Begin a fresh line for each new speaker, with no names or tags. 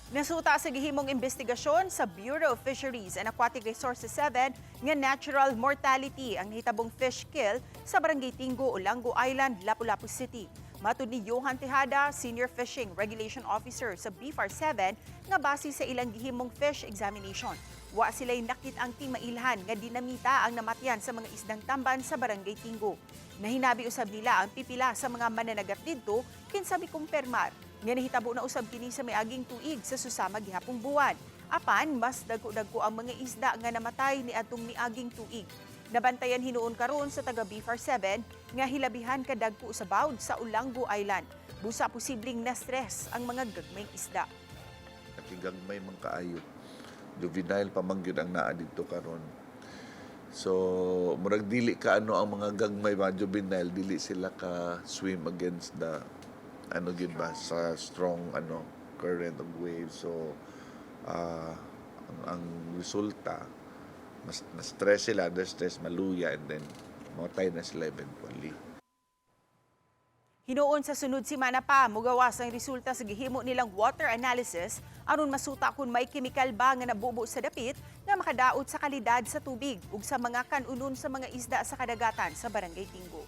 Nasuta sa gihimong investigasyon sa Bureau of Fisheries and Aquatic Resources 7 nga natural mortality ang nahitabong fish kill sa Barangay Tinggo, Olango Island, Lapu-Lapu City. Matud ni Johan Tejada, Senior Fishing Regulation Officer sa BFAR 7, nga base sa ilang gihimong fish examination. Wa sila'y nakit ang timailhan nga dinamita ang namatyan sa mga isdang tamban sa Barangay Tinggo. Nahinabi usab nila ang pipila sa mga mananagat didto kinsa mikumpirmar nga nahitabo na usab kini sa miaging tuig sa susama gihapong buwan. Apan mas dagko-dagko ang mga isda nga namatay ni atong miaging tuig. Nabantayan hinuon karon sa taga BFAR 7 nga hilabihan kadagko sa bawd sa Olango Island. Busa posibleng na-stress ang mga gagmayng isda.
Gagmay man kaayo. Juvenile pamanggid ang naa dito karon. So, murag dili ka ang mga gagmay mga juvenile, dili sila ka swim against the gid ba sa strong current of waves. So ang resulta mas na-stress sila, under stress maluya, and then mamatay na sila eventually.
Hinuon sa sunod semana pa mogawas ang resulta sa gihimo nilang water analysis aron masuta kung may chemical ba nga nabubo sa dapit nga makadaot sa kalidad sa tubig ug sa mga kanunon sa mga isda sa kadagatan sa Barangay Tinggo.